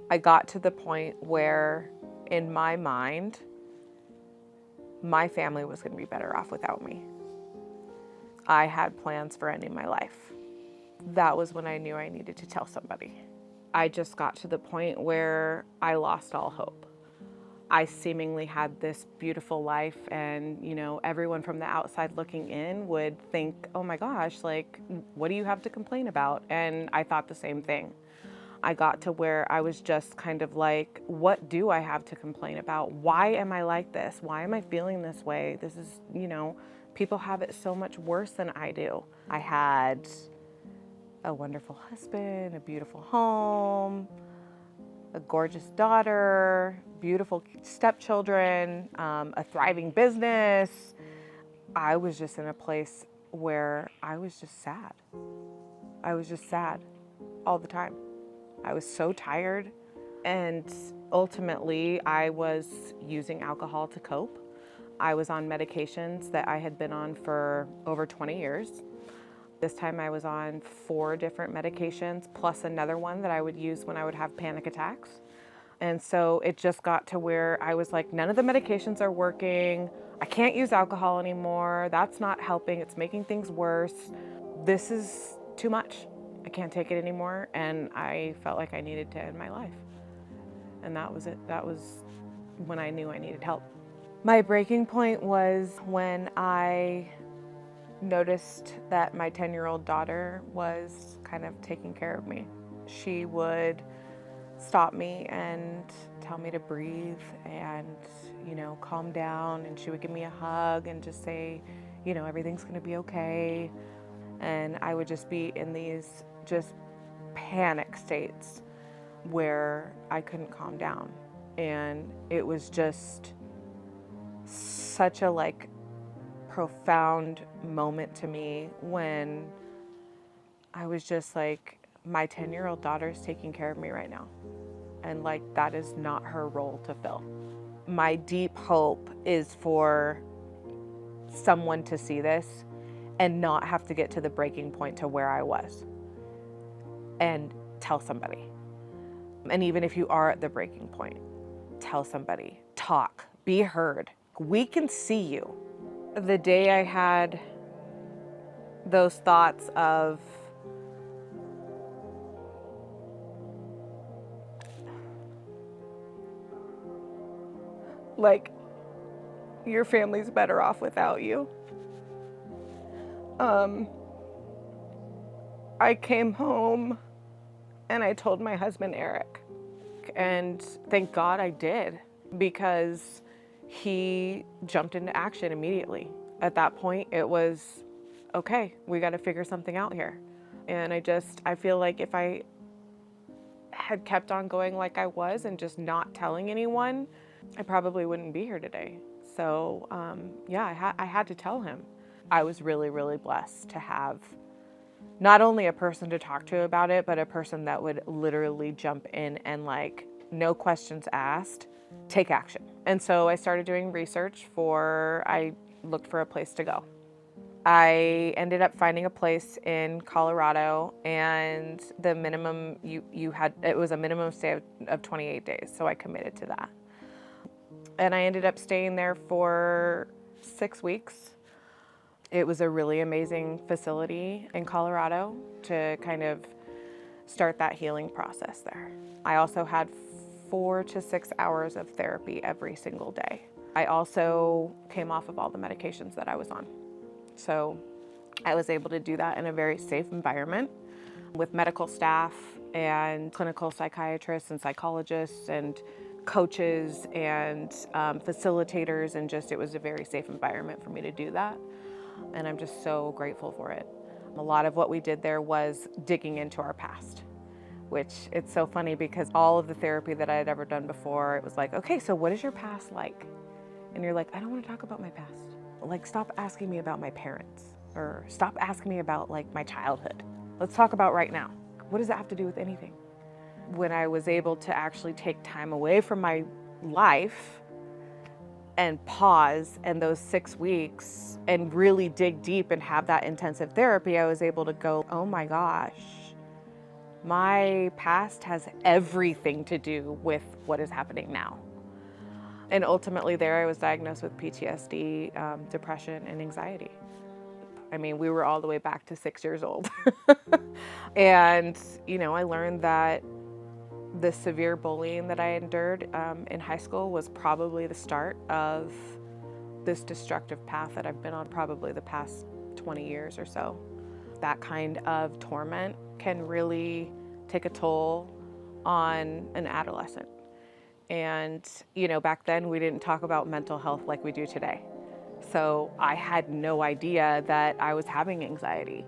I got to the point where, in my mind, my family was going to be better off without me. I had plans for ending my life. That was when I knew I needed to tell somebody. I just got to the point where I lost all hope. I seemingly had this beautiful life, and everyone from the outside looking in would think, oh my gosh, like, what do you have to complain about? And I thought the same thing. I got to where I was just kind of like, what do I have to complain about? Why am I like this? Why am I feeling this way? This is, people have it so much worse than I do. I had a wonderful husband, a beautiful home, a gorgeous daughter, beautiful stepchildren, a thriving business. I was just in a place where I was just sad. I was just sad all the time. I was so tired, and ultimately I was using alcohol to cope. I was on medications that I had been on for over 20 years. This time I was on 4 different medications, plus another one that I would use when I would have panic attacks. And so it just got to where I was like, none of the medications are working. I can't use alcohol anymore. That's not helping. It's making things worse. This is too much. I can't take it anymore. And I felt like I needed to end my life. And that was it. That was when I knew I needed help. My breaking point was when I noticed that my 10-year-old daughter was kind of taking care of me. She would stop me and tell me to breathe and, calm down. And she would give me a hug and just say, everything's going to be okay. And I would just be in these just panic states where I couldn't calm down. And it was just such a profound moment to me when I was just like, my 10-year-old daughter is taking care of me right now. And that is not her role to fill. My deep hope is for someone to see this and not have to get to the breaking point to where I was and tell somebody. And even if you are at the breaking point, tell somebody, talk, be heard. We can see you. The day I had those thoughts of your family's better off without you. I came home and I told my husband, Eric, and thank God I did, because he jumped into action immediately. At that point, it was, okay, we got to figure something out here. And I feel like if I had kept on going like I was and just not telling anyone, I probably wouldn't be here today. So I had to tell him. I was really, really blessed to have not only a person to talk to about it, but a person that would literally jump in and no questions asked, take action. And so I started doing research I looked for a place to go. I ended up finding a place in Colorado, and the minimum it was a minimum stay of 28 days. So I committed to that. And I ended up staying there for 6 weeks. It was a really amazing facility in Colorado to kind of start that healing process there. I also had 4 to 6 hours of therapy every single day. I also came off of all the medications that I was on. So I was able to do that in a very safe environment with medical staff and clinical psychiatrists and psychologists and coaches and facilitators, and it was a very safe environment for me to do that. And I'm just so grateful for it. A lot of what we did there was digging into our past, which it's so funny because all of the therapy that I had ever done before, it was like, okay, so what is your past like? And you're like, I don't want to talk about my past. Stop asking me about my parents, or stop asking me about my childhood. Let's talk about right now. What does that have to do with anything? When I was able to actually take time away from my life and pause, and those 6 weeks and really dig deep and have that intensive therapy, I was able to go, oh my gosh, My past has everything to do with what is happening now. And ultimately there I was diagnosed with PTSD, depression, and anxiety. I mean, we were all the way back to 6 years old. And, I learned that the severe bullying that I endured in high school was probably the start of this destructive path that I've been on probably the past 20 years or so. That kind of torment can really take a toll on an adolescent. And, back then we didn't talk about mental health like we do today. So I had no idea that I was having anxiety,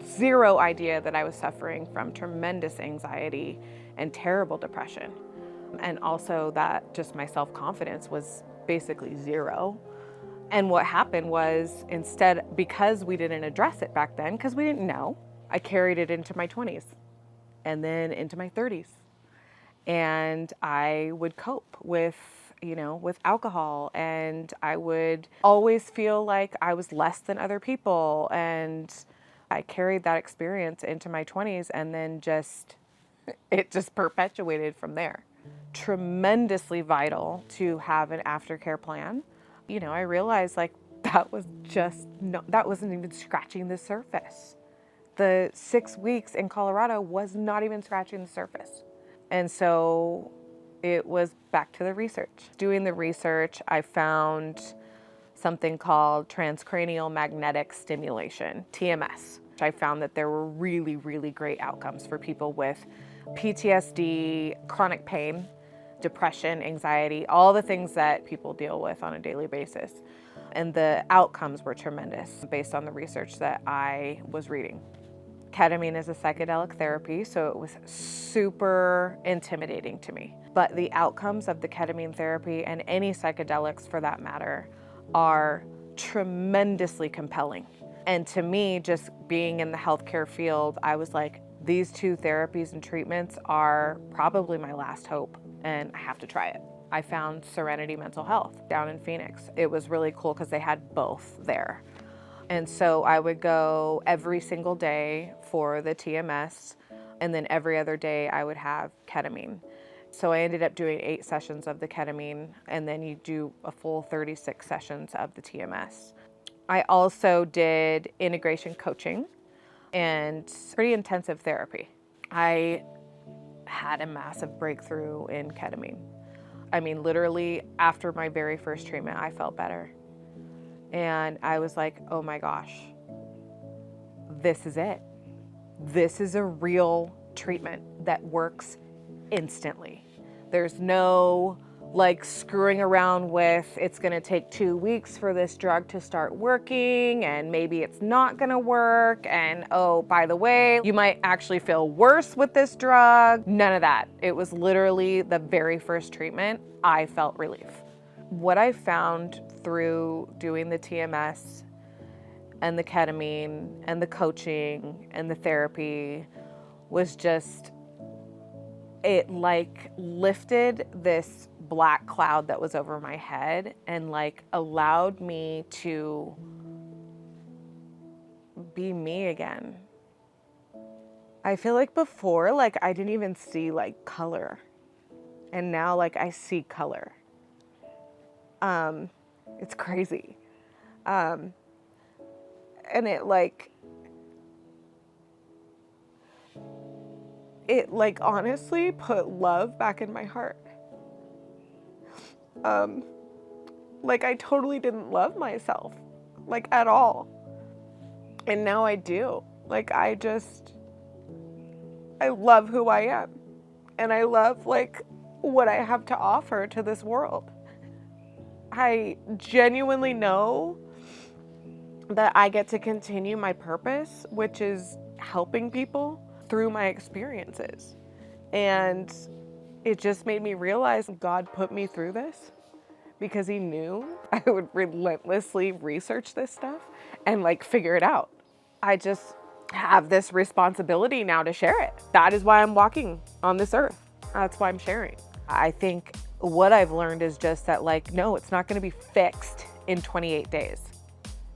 zero idea that I was suffering from tremendous anxiety and terrible depression. And also that just my self-confidence was basically zero. And what happened was instead, because we didn't address it back then, because we didn't know, I carried it into my 20s and then into my 30s. And I would cope with alcohol, and I would always feel like I was less than other people. And I carried that experience into my 20s, and then it just perpetuated from there. Tremendously vital to have an aftercare plan. I realized that wasn't even scratching the surface. The 6 weeks in Colorado was not even scratching the surface. And so it was back to the research. Doing the research, I found something called transcranial magnetic stimulation, TMS. I found that there were really, really great outcomes for people with PTSD, chronic pain, depression, anxiety, all the things that people deal with on a daily basis. And the outcomes were tremendous based on the research that I was reading. Ketamine is a psychedelic therapy, so it was super intimidating to me. But the outcomes of the ketamine therapy, and any psychedelics for that matter, are tremendously compelling. And to me, just being in the healthcare field, I was like, these two therapies and treatments are probably my last hope, and I have to try it. I found Serenity Mental Health down in Phoenix. It was really cool because they had both there. And so I would go every single day for the TMS, and then every other day I would have ketamine. So I ended up doing 8 sessions of the ketamine, and then you do a full 36 sessions of the TMS. I also did integration coaching and pretty intensive therapy. I had a massive breakthrough in ketamine. I mean, literally after my very first treatment, I felt better. And I was like, oh my gosh, this is it. This is a real treatment that works instantly. There's no screwing around with, it's gonna take 2 weeks for this drug to start working, and maybe it's not gonna work, and oh, by the way, you might actually feel worse with this drug. None of that. It was literally the very first treatment, I felt relief. What I found through doing the TMS and the ketamine and the coaching and the therapy was just, it lifted this black cloud that was over my head and allowed me to be me again. I feel like before, I didn't even see color, and now I see color. It's crazy. And it honestly put love back in my heart. I totally didn't love myself, at all. And now I do. I love who I am. And I love, what I have to offer to this world. I genuinely know that I get to continue my purpose, which is helping people through my experiences. And it just made me realize God put me through this because he knew I would relentlessly research this stuff and figure it out. I just have this responsibility now to share it. That is why I'm walking on this earth. That's why I'm sharing. I think what I've learned is just that no, it's not going to be fixed in 28 days.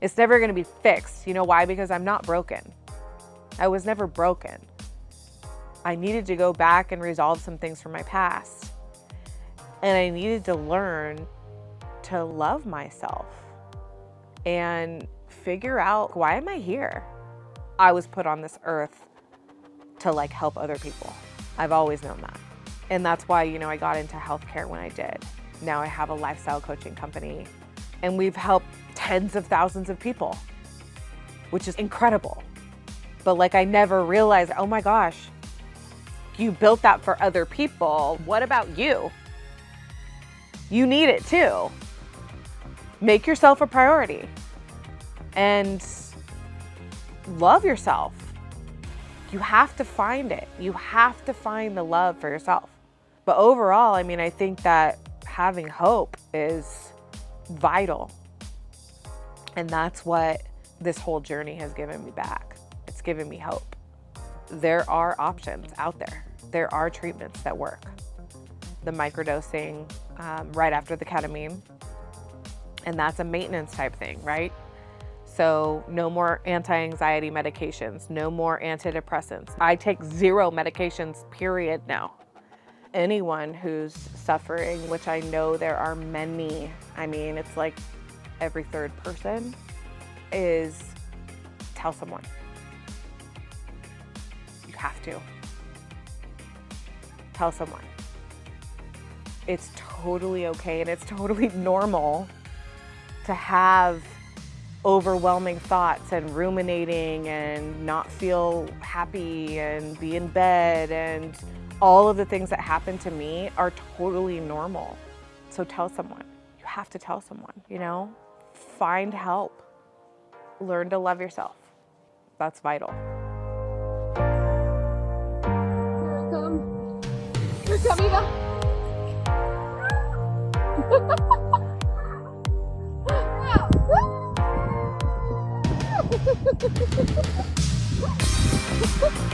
It's never going to be fixed. You know why? Because I'm not broken. I was never broken. I needed to go back and resolve some things from my past. And I needed to learn to love myself and figure out, why am I here? I was put on this earth to like help other people. I've always known that. And that's why, you know, I got into healthcare when I did. Now I have a lifestyle coaching company and we've helped tens of thousands of people, which is incredible. But like, I never realized, oh my gosh, you built that for other people. What about you? You need it too. Make yourself a priority and love yourself. You have to find it. You have to find the love for yourself. But overall, I mean, I think that having hope is vital. And that's what this whole journey has given me back. It's given me hope. There are options out there. There are treatments that work. The microdosing right after the ketamine, and that's a maintenance type thing, right? So no more anti-anxiety medications, no more antidepressants. I take 0 medications, period, now. Anyone who's suffering, which I know there are many, I mean, it's like every 3rd person, is tell someone. You have to. Tell someone. It's totally okay and it's totally normal to have overwhelming thoughts and ruminating and not feel happy and be in bed, and all of the things that happen to me are totally normal. So tell someone. You have to tell someone, you know? Find help. Learn to love yourself. That's vital. Here it comes. Here it comes, Eva. Wow.